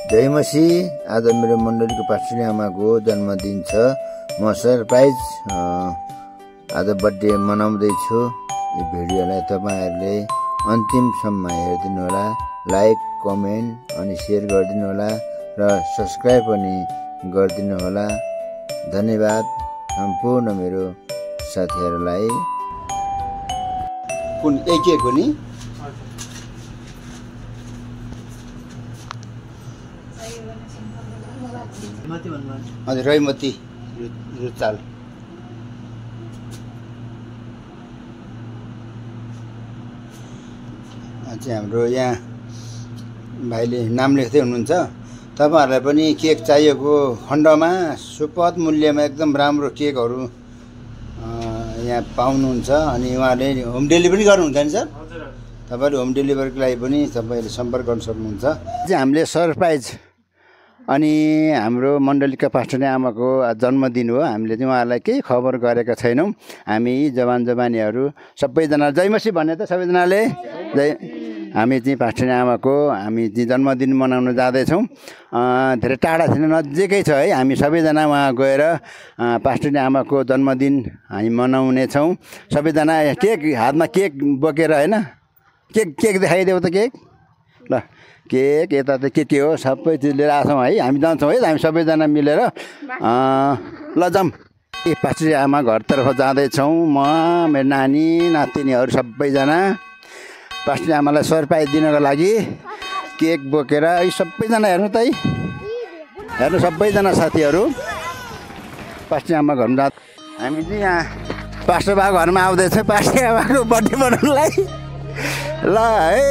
जयमसी। आज मेरो मण्डलीको पास्टरनी आमाको जन्मदिन छ। म सरप्राइज आज बर्थडे मनाउँदैछु। यो भिडियोलाई तपाईहरुले अन्तिमसम्म हेरिदिनु होला। लाइक, कमेन्ट अनि शेयर गरिदिनु होला र सब्स्क्राइब पनि गरिदिनु होला। धन्यवाद सम्पूर्ण मेरो साथीहरुलाई। कुन एक हो नि? हजुर, रैमती रुचाल। हाम्रो यहाँ भाइले नाम लेख्दै हुनुहुन्छ। तपाईहरुलाई पनि केक चाहिएको खण्डमा सुपथ मूल्यमा एकदम राम्रो केकहरु यहाँ पाउनुहुन्छ। अनि उहाँले होम डेलिभरी गर्नुहुन्छ नि सर? तपाईहरु होम डेलिभरीको लागि पनि तपाईहरुले सम्पर्क गर्न सक्नुहुन्छ। हामीले सरप्राइज अनि हाम्रो मण्डलीका पास्टरनी आमाको जन्मदिन हो। हामीले चाहिँ उहाँलाई केही खबर गरेका छैनौँ। हामी जवान जवानीहरू सबैजना जयमसी भने त सबैजनाले जय। हामी चाहिँ पास्टरनी आमाको हामी चाहिँ जन्मदिन मनाउन जाँदैछौँ। धेरै टाढा छैन, नजिकै छ है। हामी सबैजना उहाँ गएर पास्टरनी आमाको जन्मदिन हामी मनाउनेछौँ। सबैजना केक हातमा केक बोकेर होइन, केक देखाइदेऊ त केक। ल केक यता त के हो सबै चिज लिएर आछौँ है। हामी जान्छौँ है, हामी सबैजना मिलेर। ल जाऊँ। पास्टरनी आमा घरतर्फ जाँदैछौँ। म मेरो नानी नातिनीहरू सबैजना पास्टरनी आमालाई सरप्राइज दिनको लागि केक बोकेर सबैजना हेर्नु त है, हेर्नु सबैजना साथीहरू पास्टरनी आमा घरमा जा। हामी चाहिँ यहाँ पास्टर बाबुको घरमा आउँदैछौँ पास्टरनी आमाको बर्थडे मनाउनलाई। ल है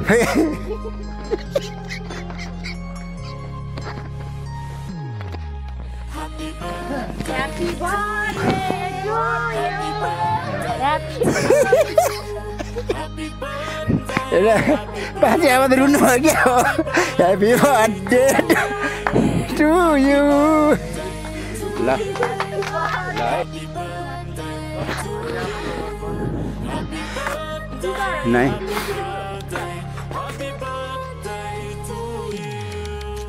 Happy birthday to you. Pastor आमा त रुनु भयो क्या हो। Happy birthday to you. ल नै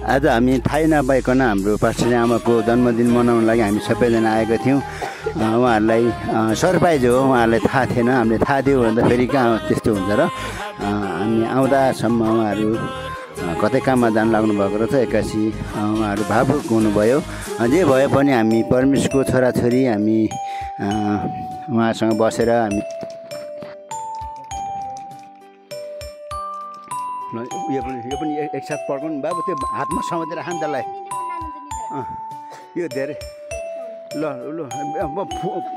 आज हामी थाहै नपाइकन हाम्रो पास्टरनी आमाको जन्मदिन मनाउन लागि हामी सबैजना आएका थियौँ। उहाँहरूलाई सरप्राइज हो, उहाँहरूलाई थाहा थिएन। हामीले थाहा दियो भने त फेरि कहाँ त्यस्तो हुन्छ र। हामी आउँदासम्म उहाँहरू कतै काममा जानु लाग्नु भएको रहेछ। एक्कासी उहाँहरू भावुक हुनुभयो। जे भए पनि हामी परमेश्वरको छोराछोरी, हामी उहाँसँग बसेर हामी यो पनि एकसाथ पड्काउनु बाबु। त्यो हातमा समातेर खान त्यसलाई। यो धेरै ल ल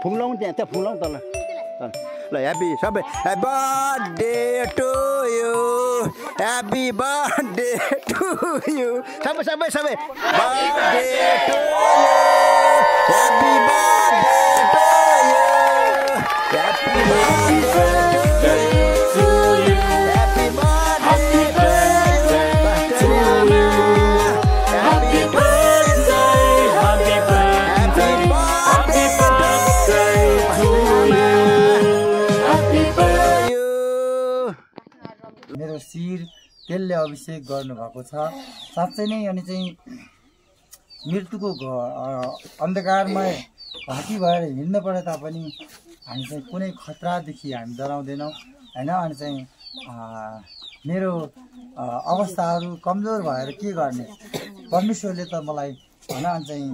फुङ्लाउँ त्यहाँ फुङ्लाउँ तल। ल ह्याप्पी सबै happy birthday to you, happy birthday to you. सबै सबै सबै birthday to you, happy birthday to you, happy birthday to you, happy birthday to you, happy birthday, happy birthday. मेरो शिर तेलले अभिषेक गर्नुभएको छ साँच्चै नै। अनि चाहिँ मृत्युको अन्धकारमा घाँटी भएर हिँड्नु परे तापनि हामी चाहिँ कुनै खतरादेखि हामी डराउँदैनौँ होइन। अनि चाहिँ मेरो अवस्थाहरू कमजोर भएर के गर्ने, परमेश्वरले त मलाई होइन। अनि चाहिँ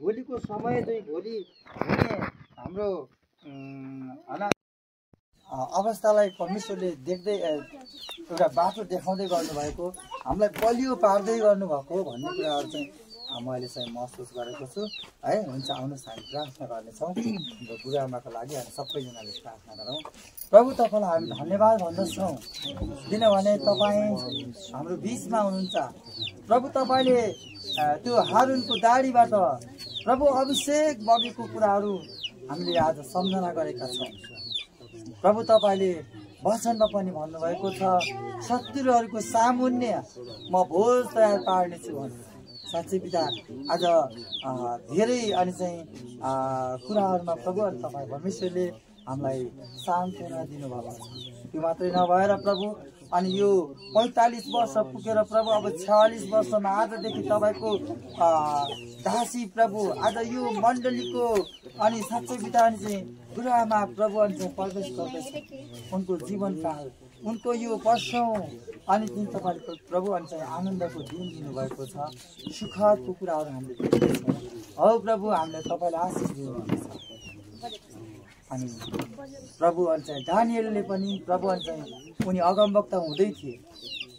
भोलिको समय चाहिँ भोलि हुने हाम्रो होइन अवस्थालाई परमेश्वरले देख्दै एउटा बाटो देखाउँदै गर्नुभएको, हामीलाई बलियो पार्दै गर्नुभएको भन्ने कुराहरू चाहिँ मैले चाहिँ महसुस गरेको छु है। हुन्छ, आउनुहोस् हामी प्रार्थना गर्नेछौँ। हाम्रो बुढाआमाको लागि हामी सबैजनाले प्रार्थना गरौँ। प्रभु तपाईँलाई हामी धन्यवाद भन्दछौँ किनभने तपाईँ हाम्रो बिचमा हुनुहुन्छ। प्रभु तपाईँले त्यो हारुनको दाढीबाट प्रभु अभिषेक बगेको कुराहरू हामीले आज सम्झना गरेका छौँ। प्रभु तपाईँले वचनमा पनि भन्नुभएको छ शत्रुहरूको सामुन्ने म भोज तयार पार्नेछु भन्नु। साँच्चै पिता आज धेरै अनि चाहिँ कुराहरूमा प्रभु तपाईँ परमेश्वरले हामीलाई सान्त्वना दिनुभएको छ। त्यो मात्रै नभएर प्रभु अनि यो 45 वर्ष पुगेर प्रभु अब 46 वर्षमा आजदेखि तपाईँको दासी प्रभु आज यो मण्डलीको अनि साँच्चै बिता अनि चाहिँ बुढामा प्रभु अनि चाहिँ प्रवेश गर्दैछ उनको जीवनकाल उनको यो वर्षौँ अनि जुन तपाईँको प्रभु अनि चाहिँ आनन्दको दिन दिनुभएको छ सुखदको कुराहरू हामीले देख्दैछौँ हौ प्रभु हामीले तपाईँलाई आशिष दिनुहुनेछ अनि प्रभु अनि चाहिँ दानिएलले पनि प्रभु अनि चाहिँ उनी अगमवक्ता हुँदै थिए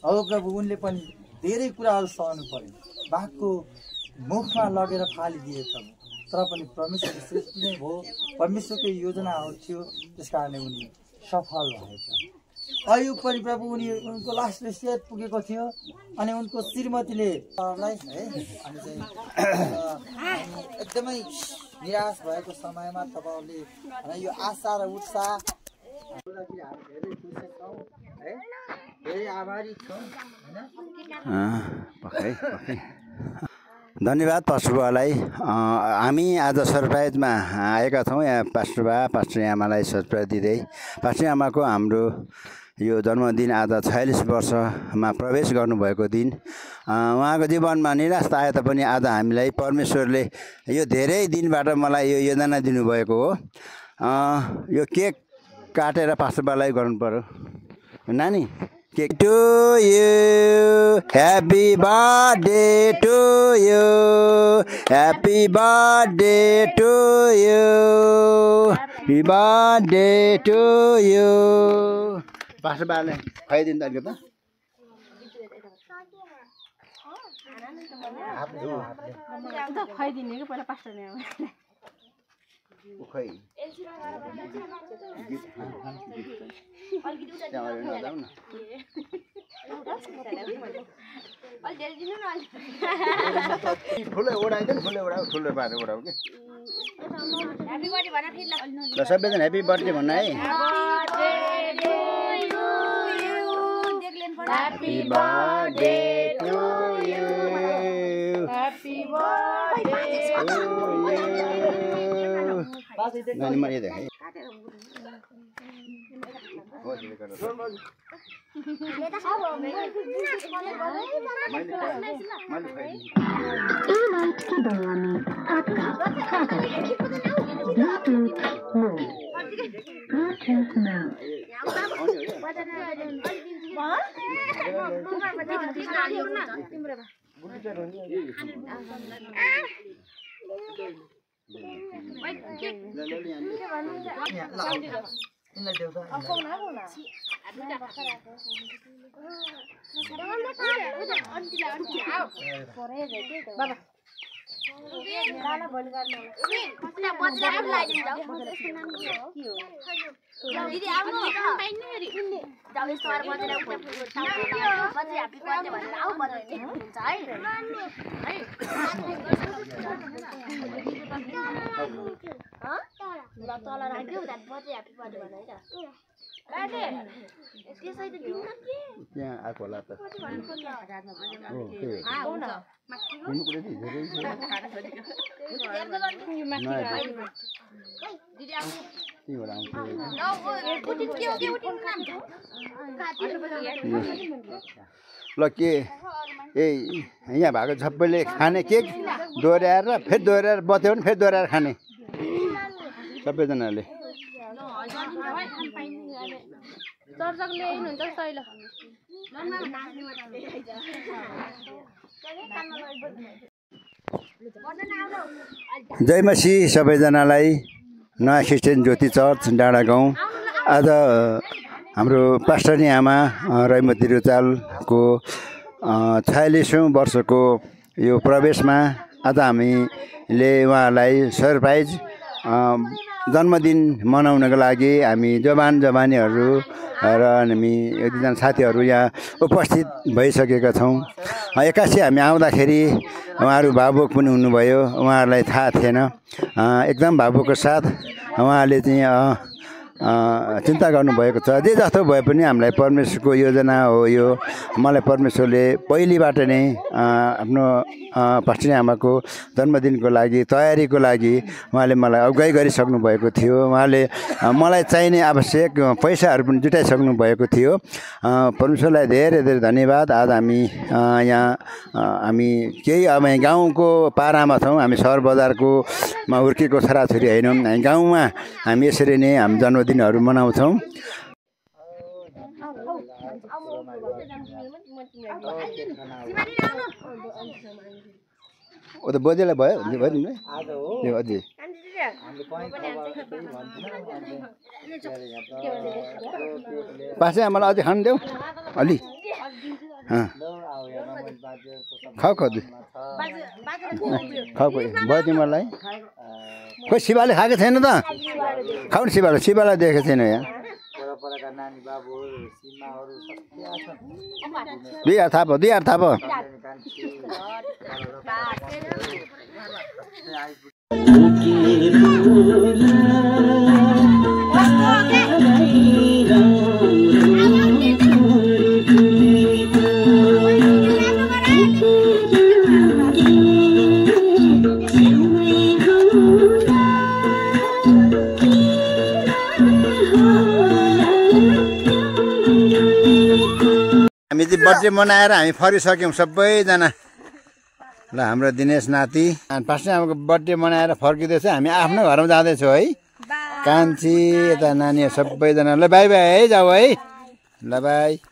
हौ प्रभु उनले पनि धेरै कुराहरू सहनु पर्यो बाघको मुखमा लगेर फालिदिए प्रभु तर पनि परमेश्वरको सृष्टि नै हो परमेश्वरको योजनाहरू थियो त्यस कारणले उनी सफल भएछ अयुब पनि प्रभु उनको लास्ट स्टेज पुगेको थियो अनि उनको श्रीमतीले है अनि चाहिँ एकदमै निराश भएको समयमा तपाईँहरूले यो आशा र उत्साह धेरै खुसी छौँ है धेरै आभारी छौँ होइन धन्यवाद पास्टरबालाई हामी आज सरप्राइजमा आएका छौँ यहाँ पास्टर आमालाई सरप्राइज दिँदै पास्टर आमाको हाम्रो यो जन्मदिन आज 46 वर्षमा प्रवेश गर्नुभएको दिन उहाँको जीवनमा निराशा आए तापनि आज हामीलाई परमेश्वरले यो धेरै दिनबाट मलाई यो योजना दिनुभएको हो यो केक काटेर पास्टरबालाई गर्नु पर्यो नानी cake to you happy birthday to you happy birthday to you happy birthday to you पास्टरबाले खुवाइदिनु त अलिकति खुवाइदिने कि पहिला पास्टरले खै ठुलो ओडाइदियो नि ठुलो ठुलो पारेर ओडाउ कि ल सबैजना ह्याप्पी बर्थडे भन्नु है Happy birthday to you. Happy birthday to you. Nani mari deh. Yang aku lapar. ल के यहाँ भएको सबैले खाने केक दोहोऱ्याएर फेरि दोहोऱ्याएर बत्यो भने फेरि दोहोऱ्याएर खाने सबैजनाले जय मसी सबैजनालाई नयाँ क्रिस्चियन ज्योति चर्च डाँडा गाउँ आज हाम्रो पास्टरनी आमा रैमती रुचालको 46औं वर्षको यो प्रवेशमा आज हामीले उहाँलाई सरप्राइज जन्मदिन मनाउनको लागि हामी जवानीहरू र हामी एक दुईजना साथीहरू यहाँ उपस्थित भइसकेका छौँ। एक्कासी हामी आउँदाखेरि उहाँहरू भावुक पनि हुनुभयो, उहाँहरूलाई थाहा थिएन। एकदम भावुकको साथ उहाँले चाहिँ चिन्ता गर्नुभएको छ। जे जस्तो भए पनि हामीलाई परमेश्वरको योजना हो यो। मलाई परमेश्वरले पहिलेबाट नै आफ्नो पश्चिमी आमाको जन्मदिनको लागि तयारीको लागि उहाँले मलाई अगुवाई गरिसक्नु भएको थियो। उहाँले मलाई चाहिने आवश्यक पैसाहरू पनि जुटाइसक्नु भएको थियो। परमेश्वरलाई धेरै धेरै धन्यवाद। आज हामी हामी केही अब गाउँको पारामा छौँ। हामी सहर बजारकोमा हुर्केको छोराछोरी होइनौँ। हामी गाउँमा हामी यसरी नै हामी जन्मदिनहरू मनाउँछौँ। ओ त बोजेलाई भयो नि यो अझै पासै मलाई अझै खानु देऊ अलि खाऊ खाऊ खाऊ भयो तिमीहरूलाई। खोइ शिवाले खाएको छैन त खाऊ न शिवालाई देखेको छैन यहाँ। दुई हात थाप हामी चाहिँ बर्थडे मनाएर हामी फर्किसक्यौँ सबैजना। ल हाम्रो दिनेश नाति पास्ने आमाको बर्थडे मनाएर फर्किँदैछ। हामी आफ्नो घरमा जाँदैछौँ है। कान्छी यता नानीहरू सबैजना ल बाई बाई है जाऊ है। ल बाई।